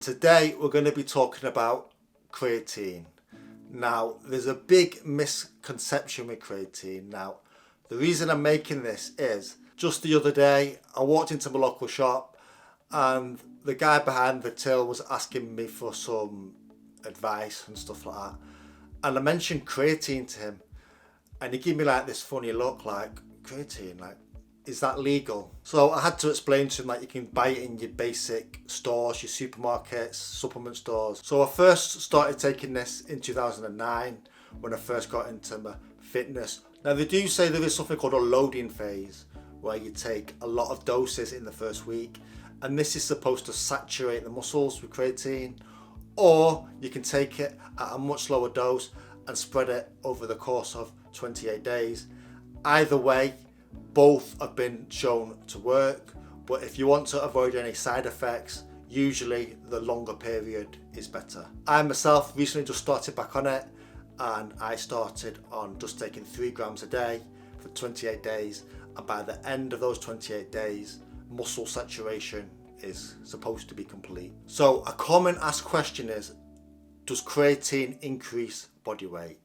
Today we're going to be talking about creatine. Now there's a big misconception with creatine. Now the reason I'm making this is just the other day I walked into my local shop and the guy behind the till was asking me for some advice and stuff like that, and I mentioned creatine to him and he gave me like this funny look, like, creatine, like, is that legal? So I had to explain to him that you can buy it in your basic stores, your supermarkets, supplement stores. So I first started taking this in 2009 when I first got into my fitness. Now they do say there is something called a loading phase where you take a lot of doses in the first week, and this is supposed to saturate the muscles with creatine, or you can take it at a much lower dose and spread it over the course of 28 days. Either way, both have been shown to work, but if you want to avoid any side effects, usually the longer period is better. I myself recently just started back on it, and I started on just taking 3 grams a day for 28 days, and by the end of those 28 days, muscle saturation is supposed to be complete. So a common asked question is, does creatine increase body weight?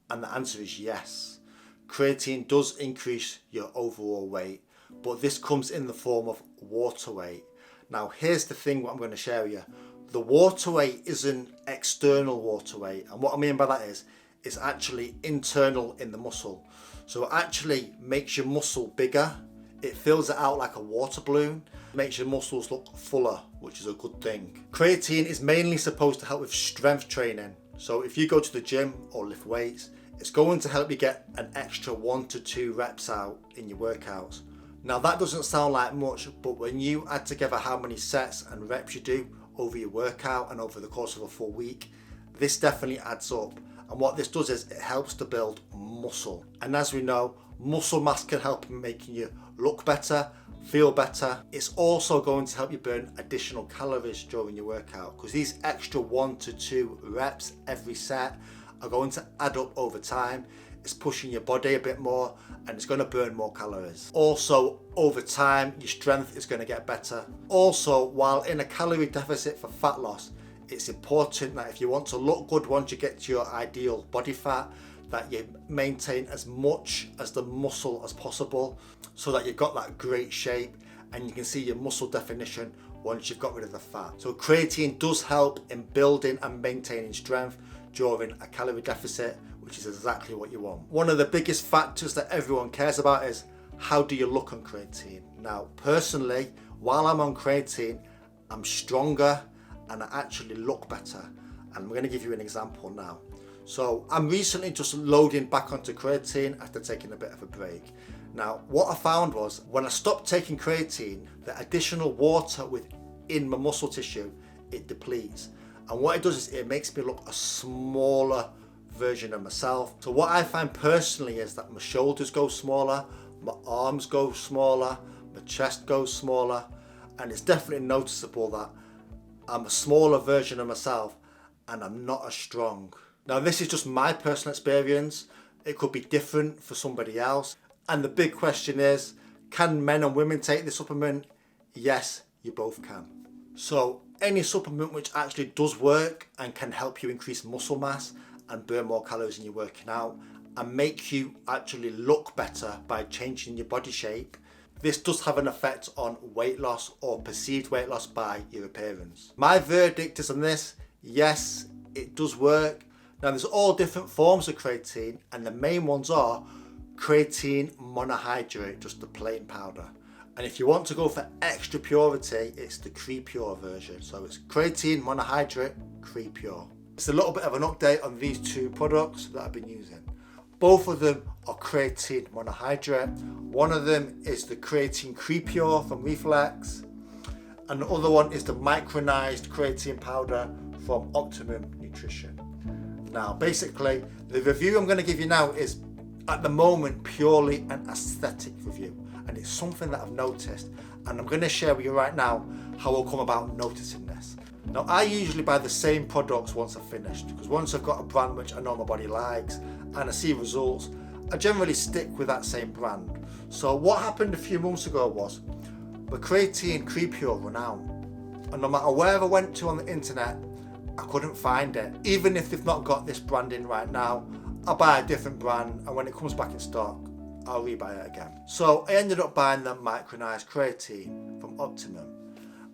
And the answer is yes. Creatine does increase your overall weight, but this comes in the form of water weight. Now here's the thing what I'm going to share with you. The water weight isn't external water weight, and what I mean by that is it's actually internal in the muscle. So it actually makes your muscle bigger. It fills it out like a water balloon, makes your muscles look fuller, which is a good thing. Creatine is mainly supposed to help with strength training. So if you go to the gym or lift weights, it's going to help you get an extra 1 to 2 reps out in your workouts. Now that doesn't sound like much, but when you add together how many sets and reps you do over your workout and over the course of a full week, this definitely adds up. And what this does is it helps to build muscle. And as we know, muscle mass can help in making you look better, feel better. It's also going to help you burn additional calories during your workout, because these extra 1 to 2 reps every set are going to add up over time. It's pushing your body a bit more and it's going to burn more calories. Also, over time, your strength is going to get better. Also, while in a calorie deficit for fat loss, it's important that if you want to look good once you get to your ideal body fat, that you maintain as much as the muscle as possible so that you've got that great shape and you can see your muscle definition once you've got rid of the fat. So creatine does help in building and maintaining strength during a calorie deficit, which is exactly what you want. One of the biggest factors that everyone cares about is, how do you look on creatine? Now personally, while I'm on creatine, I'm stronger and I actually look better, and I'm going to give you an example now. So I'm recently just loading back onto creatine after taking a bit of a break. Now what I found was, when I stopped taking creatine, the additional water within my muscle tissue, it depletes. And what it does is it makes me look a smaller version of myself. So what I find personally is that my shoulders go smaller, my arms go smaller, my chest goes smaller, and it's definitely noticeable that I'm a smaller version of myself and I'm not as strong. Now this is just my personal experience. It could be different for somebody else. And the big question is, can men and women take this supplement? Yes, you both can. So any supplement which actually does work and can help you increase muscle mass and burn more calories in your working out and make you actually look better by changing your body shape, this does have an effect on weight loss or perceived weight loss by your appearance. My verdict is on this: yes, it does work. Now there's all different forms of creatine, and the main ones are creatine monohydrate, just the plain powder. And if you want to go for extra purity, it's the Crepure version. So it's creatine monohydrate, Crepure. It's a little bit of an update on these 2 products that I've been using. Both of them are creatine monohydrate. One of them is the creatine Crepure from Reflex, and the other one is the micronized creatine powder from Optimum Nutrition. Now basically, the review I'm going to give you now is at the moment purely an aesthetic review, and it's something that I've noticed, and I'm going to share with you right now how I'll come about noticing this. Now I usually buy the same products once I've finished, because once I've got a brand which I know my body likes and I see results, I generally stick with that same brand. So what happened a few months ago was, the creatine Crepure run out, And no matter where I went to on the internet, I couldn't find it. Even if they've not got this branding right now, I'll buy a different brand, and when it comes back in stock, I'll rebuy it again. So I ended up buying the micronized creatine from Optimum.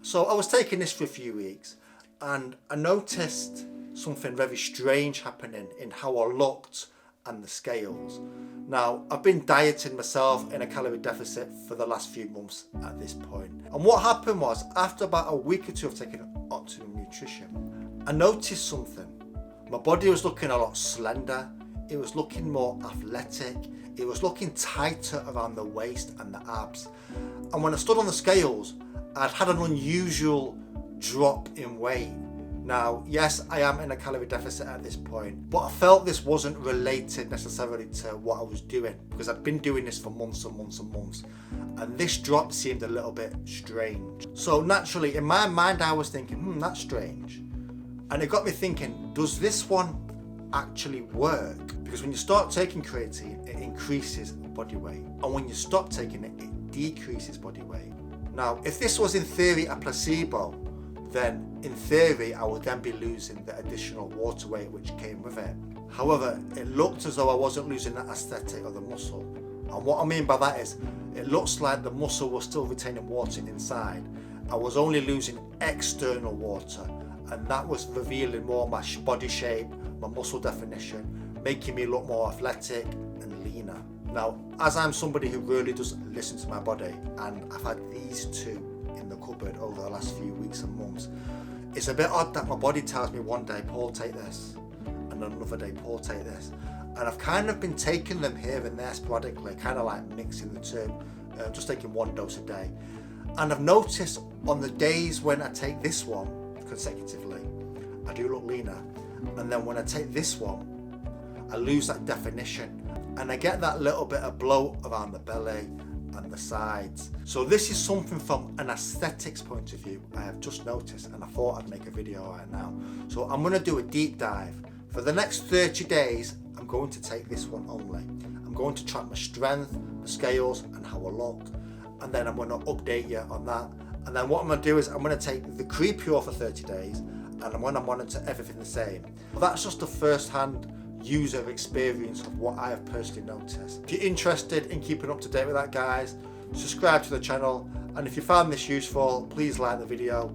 So I was taking this for a few weeks, and I noticed something very strange happening in how I looked and the scales. Now, I've been dieting myself in a calorie deficit for the last few months at this point. And what happened was, after about a week or two of taking Optimum Nutrition, I noticed something. My body was looking a lot slender. It was looking more athletic. It was looking tighter around the waist and the abs. And when I stood on the scales, I'd had an unusual drop in weight. Now, yes, I am in a calorie deficit at this point, but I felt this wasn't related necessarily to what I was doing, because I'd been doing this for months and months and months, and this drop seemed a little bit strange. So naturally, in my mind, I was thinking, that's strange. And it got me thinking, does this one actually work? Because when you start taking creatine, it increases body weight, and when you stop taking it, it decreases body weight. Now, if this was in theory a placebo, then in theory I would then be losing the additional water weight which came with it. However, it looked as though I wasn't losing that aesthetic or the muscle. And what I mean by that is, it looks like the muscle was still retaining water inside. I was only losing external water, and that was revealing more my body shape, my muscle definition, making me look more athletic and leaner. Now, as I'm somebody who really does listen to my body, and I've had these two in the cupboard over the last few weeks and months, it's a bit odd that my body tells me one day, Paul, take this, and another day, Paul, take this. And I've kind of been taking them here and there sporadically, kind of like mixing the two, just taking one dose a day. And I've noticed on the days when I take this one consecutively, I do look leaner. And then when I take this one, I lose that definition, and I get that little bit of bloat around the belly and the sides. So this is something from an aesthetics point of view I have just noticed, and I thought I'd make a video right now. So I'm going to do a deep dive. For the next 30 days, I'm going to take this one only. I'm going to track my strength, the scales, and how I look. And then I'm going to update you on that. And then what I'm going to do is I'm going to take the Pure for 30 days, and I'm going to monitor everything the same. That's just a first-hand user experience of what I have personally noticed. If you're interested in keeping up to date with that, guys, subscribe to the channel, and if you found this useful, please like the video.